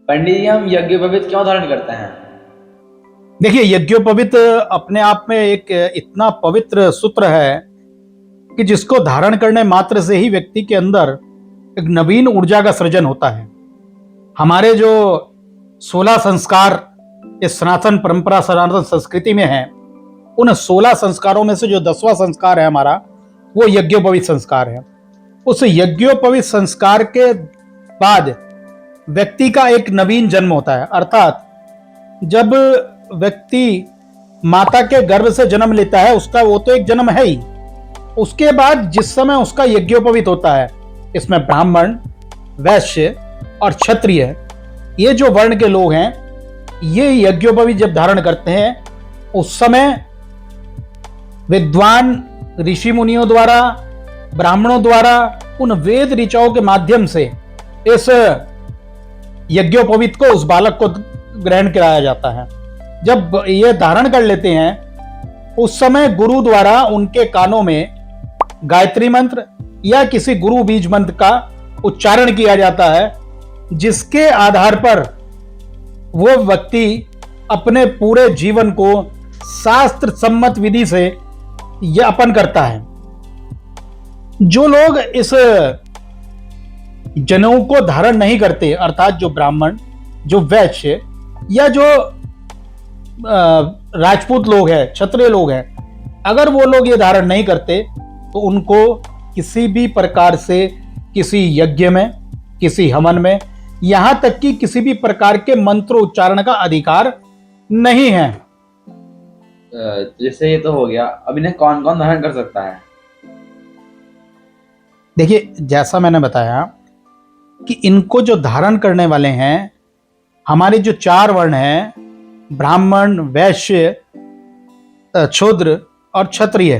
पंडित जी, हम यज्ञोपवीत क्यों धारण करते हैं? देखिए, यज्ञोपवीत अपने आप में एक इतना पवित्र सूत्र है कि जिसको धारण करने मात्र से ही व्यक्ति के अंदर एक नवीन ऊर्जा का सृजन होता है। हमारे जो 16 संस्कार इस सनातन परंपरा, सनातन संस्कृति में है, उन 16 संस्कारों में से जो 10वां संस्कार है हमारा, वो यज्ञोपवीत संस्कार है। उस यज्ञोपवीत संस्कार के बाद व्यक्ति का एक नवीन जन्म होता है। अर्थात जब व्यक्ति माता के गर्भ से जन्म लेता है, उसका वो तो एक जन्म है ही। उसके बाद जिस समय उसका यज्ञोपवीत होता है, इसमें ब्राह्मण, वैश्य और क्षत्रिय, ये जो वर्ण के लोग हैं, ये यज्ञोपवीत जब धारण करते हैं, उस समय विद्वान ऋषि मुनियों द्वारा, ब्राह्मणों द्वारा उन वेद ऋचाओं के माध्यम से इस यज्ञोपवीत को उस बालक को ग्रहण कराया जाता है। जब ये धारण कर लेते हैं, उस समय गुरु द्वारा उनके कानों में गायत्री मंत्र या किसी गुरु बीज मंत्र का उच्चारण किया जाता है, जिसके आधार पर वो व्यक्ति अपने पूरे जीवन को शास्त्र सम्मत विधि से यापन करता है। जो लोग इस जनेऊ को धारण नहीं करते, अर्थात जो ब्राह्मण, जो वैश्य या जो राजपूत लोग हैं, क्षत्रिय लोग हैं, अगर वो लोग ये धारण नहीं करते तो उनको किसी भी प्रकार से किसी यज्ञ में, किसी हवन में, यहां तक कि किसी भी प्रकार के मंत्र उच्चारण का अधिकार नहीं है। जैसे ये तो हो गया, अब इन्हें कौन कौन धारण कर सकता है? देखिए, जैसा मैंने बताया कि इनको जो धारण करने वाले हैं, हमारे जो 4 वर्ण हैं, ब्राह्मण, वैश्य, शूद्र और क्षत्रिय,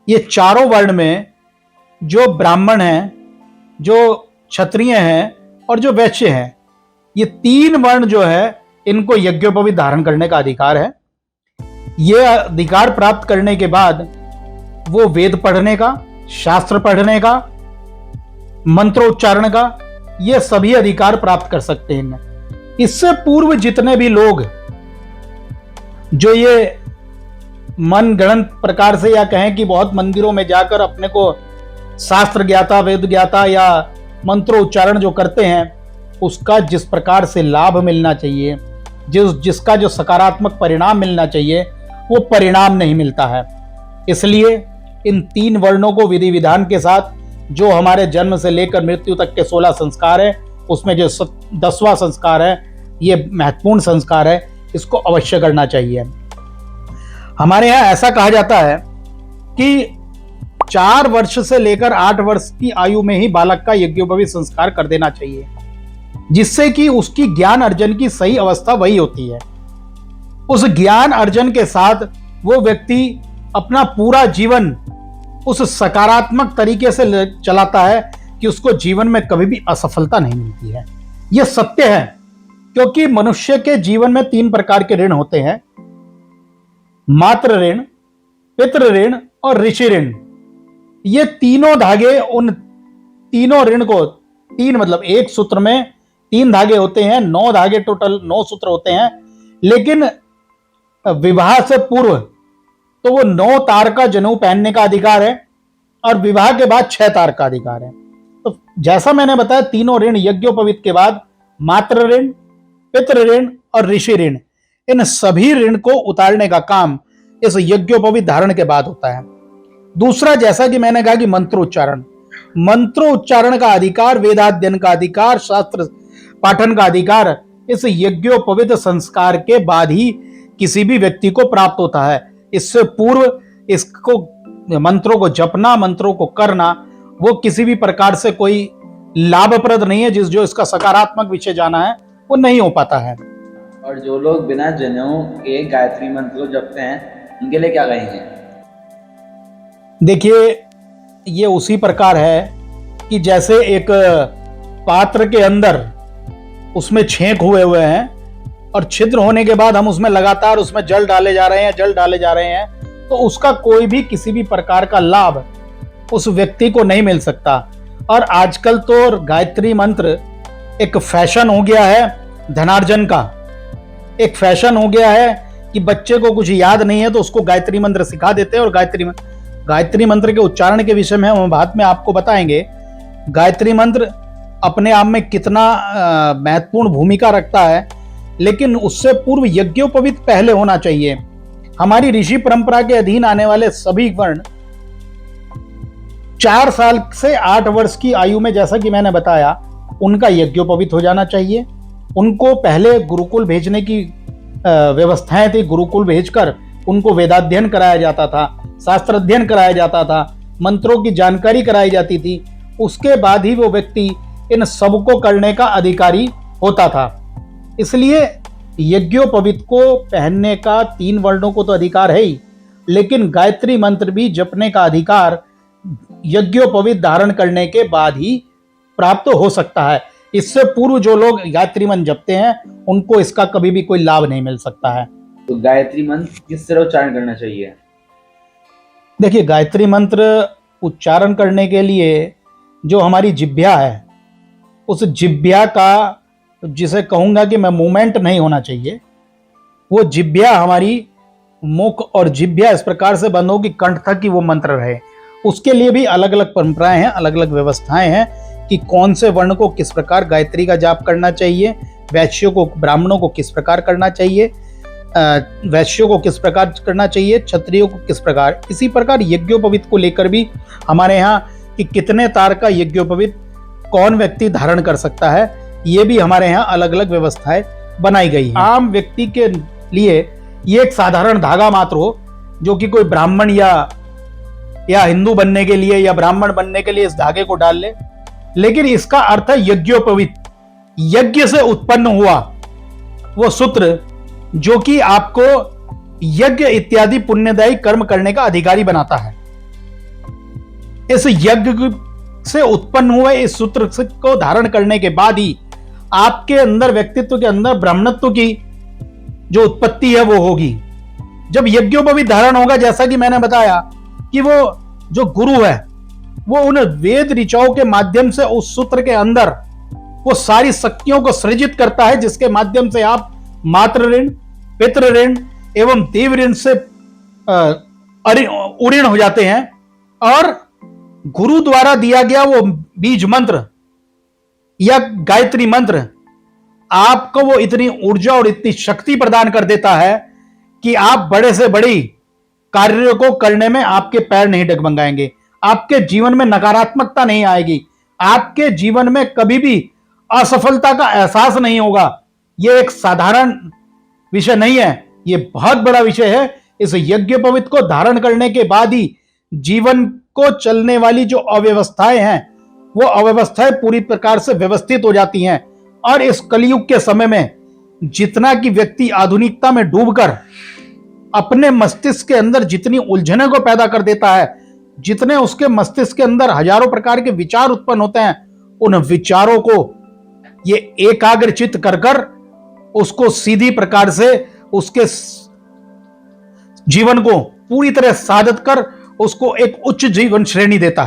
ये चारों वर्ण में जो ब्राह्मण हैं, जो क्षत्रिय हैं और जो वैश्य हैं, ये 3 वर्ण जो है, इनको यज्ञोपवीत धारण करने का अधिकार है। ये अधिकार प्राप्त करने के बाद वो वेद पढ़ने का, शास्त्र पढ़ने का, मंत्रोच्चारण का, ये सभी अधिकार प्राप्त कर सकते हैं। इससे पूर्व जितने भी लोग जो ये मन गणत प्रकार से, या कहें कि बहुत मंदिरों में जाकर अपने को शास्त्र ज्ञाता, वेद ज्ञाता या मंत्रोच्चारण जो करते हैं, उसका जिस प्रकार से लाभ मिलना चाहिए, जिसका जो सकारात्मक परिणाम मिलना चाहिए, वो परिणाम नहीं मिलता है। इसलिए इन 3 वर्णों को विधि विधान के साथ, जो हमारे जन्म से लेकर मृत्यु तक के 16 संस्कार है, उसमें जो 10वां संस्कार है, ये महत्वपूर्ण संस्कार है, इसको अवश्य करना चाहिए। हमारे यहाँ ऐसा कहा जाता है कि 4 वर्ष से लेकर 8 वर्ष की आयु में ही बालक का यज्ञोपवीत संस्कार कर देना चाहिए, जिससे कि उसकी ज्ञान अर्जन की सही अवस्था वही होती है। उस ज्ञान अर्जन के साथ वो व्यक्ति अपना पूरा जीवन उस सकारात्मक तरीके से चलाता है कि उसको जीवन में कभी भी असफलता नहीं मिलती है। यह सत्य है, क्योंकि मनुष्य के जीवन में 3 प्रकार के ऋण होते हैं: मातृ ऋण, पितृ ऋण और ऋषि ऋण। ये तीनों धागे उन तीनों ऋण को, 3 मतलब एक सूत्र में 3 धागे होते हैं, 9 धागे, टोटल 9 सूत्र होते हैं। लेकिन विवाह से पूर्व तो वो 9 तार का जनेऊ पहनने का अधिकार है, और विवाह के बाद 6 तार का अधिकार है। तो जैसा मैंने बताया, तीनों ऋण यज्ञोपवीत के बाद मातृ ऋण, पितृ ऋण और ऋषि ऋण, इन सभी ऋण को उतारने का काम इस यज्ञोपवीत धारण के बाद होता है। दूसरा, जैसा कि मैंने कहा कि मंत्रोच्चारण, मंत्रोच्चारण का अधिकार, वेदाध्ययन का अधिकार, शास्त्र पाठन का अधिकार इस यज्ञोपवीत संस्कार के बाद ही किसी भी व्यक्ति को प्राप्त होता है। इससे पूर्व इसको, मंत्रों को जपना, मंत्रों को करना, वो किसी भी प्रकार से कोई लाभप्रद नहीं है। जो इसका सकारात्मक विषय जाना है, वो नहीं हो पाता है। और जो लोग बिना जनेऊ के गायत्री मंत्र को जपते हैं, उनके लिए क्या कहेंगे? देखिए, ये उसी प्रकार है कि जैसे एक पात्र के अंदर उसमें छेंक हुए हैं, और छिद्र होने के बाद हम उसमें लगातार उसमें जल डाले जा रहे हैं, तो उसका कोई भी किसी भी प्रकार का लाभ उस व्यक्ति को नहीं मिल सकता। और आजकल तो गायत्री मंत्र एक फैशन हो गया है धनार्जन का, एक फैशन हो गया है कि बच्चे को कुछ याद नहीं है तो उसको गायत्री मंत्र सिखा देते हैं। और गायत्री मंत्र के उच्चारण के विषय में हम बाद में आपको बताएंगे। गायत्री मंत्र अपने आप में कितना महत्वपूर्ण भूमिका रखता है, लेकिन उससे पूर्व यज्ञोपवीत पहले होना चाहिए। हमारी ऋषि परंपरा के अधीन आने वाले सभी वर्ण 4 साल से 8 वर्ष की आयु में, जैसा कि मैंने बताया, उनका यज्ञोपवीत हो जाना चाहिए। उनको पहले गुरुकुल भेजने की व्यवस्थाएं थी। गुरुकुल भेजकर उनको वेदाध्ययन कराया जाता था, शास्त्र अध्ययन कराया जाता था, मंत्रों की जानकारी कराई जाती थी। उसके बाद ही वो व्यक्ति इन सबको करने का अधिकारी होता था। इसलिए यज्ञोपवीत को पहनने का 3 वर्णों को तो अधिकार है ही, लेकिन गायत्री मंत्र भी जपने का अधिकार यज्ञोपवीत धारण करने के बाद ही प्राप्त हो सकता है। इससे पूर्व जो लोग गायत्री मंत्र जपते हैं उनको इसका कभी भी कोई लाभ नहीं मिल सकता है। तो गायत्री मंत्र किस तरह उच्चारण करना चाहिए? देखिए, गायत्री मंत्र उच्चारण करने के लिए जो हमारी जिह्वा है, उस जिह्वा का, जिसे कहूंगा कि मैं मूवमेंट नहीं होना चाहिए। वो जिह्वा हमारी, मुख और जिह्वा इस प्रकार से बंद हो कि कंठ तक ही वो मंत्र रहे। उसके लिए भी अलग अलग परंपराएं हैं, अलग अलग व्यवस्थाएं हैं कि कौन से वर्ण को किस प्रकार गायत्री का जाप करना चाहिए, वैश्यों को, ब्राह्मणों को किस प्रकार करना चाहिए, वैश्यों को किस प्रकार करना चाहिए, क्षत्रियों को किस प्रकार। इसी प्रकार यज्ञोपवीत को लेकर भी हमारे यहाँ कि कितने तार का यज्ञोपवीत कौन व्यक्ति धारण कर सकता है, ये भी हमारे यहाँ अलग अलग व्यवस्थाएं बनाई गई हैं। आम व्यक्ति के लिए ये एक साधारण धागा मात्र हो, जो कि कोई ब्राह्मण या हिंदू बनने के लिए या ब्राह्मण बनने के लिए इस धागे को डाल ले, लेकिन इसका अर्थ है यज्ञोपवीत, यज्ञ से उत्पन्न हुआ वो सूत्र जो कि आपको यज्ञ इत्यादि पुण्यदायी कर्म करने का अधिकारी बनाता है। इस यज्ञ से उत्पन्न हुए इस सूत्र को धारण करने के बाद ही आपके अंदर, व्यक्तित्व के अंदर ब्राह्मणत्व की जो उत्पत्ति है वो होगी। जब यज्ञोपवीत धारण होगा, जैसा कि मैंने बताया कि वो जो गुरु है वो उन वेद ऋचाओं के माध्यम से उस सूत्र के अंदर वो सारी शक्तियों को सृजित करता है, जिसके माध्यम से आप मातृ ऋण, पितृ ऋण एवं देव ऋण से उऋण हो जाते हैं। और गुरु द्वारा दिया गया वो बीज मंत्र या गायत्री मंत्र आपको वो इतनी ऊर्जा और इतनी शक्ति प्रदान कर देता है कि आप बड़े से बड़ी कार्यों को करने में आपके पैर नहीं डगमगाएंगे, आपके जीवन में नकारात्मकता नहीं आएगी, आपके जीवन में कभी भी असफलता का एहसास नहीं होगा। यह एक साधारण विषय नहीं है, यह बहुत बड़ा विषय है। इस यज्ञोपवीत को धारण करने के बाद ही जीवन को चलने वाली जो अव्यवस्थाएं हैं वो अव्यवस्थाएं पूरी प्रकार से व्यवस्थित हो जाती हैं। और इस कलयुग के समय में जितना कि व्यक्ति आधुनिकता में डूबकर अपने मस्तिष्क के अंदर जितनी उलझनों को पैदा कर देता है, जितने उसके मस्तिष्क के अंदर हजारों प्रकार के विचार उत्पन्न होते हैं, उन विचारों को ये एकाग्रचित्त कर उसको सीधी प्रकार से उसके जीवन को पूरी तरह साधित कर उसको एक उच्च जीवन श्रेणी देता है।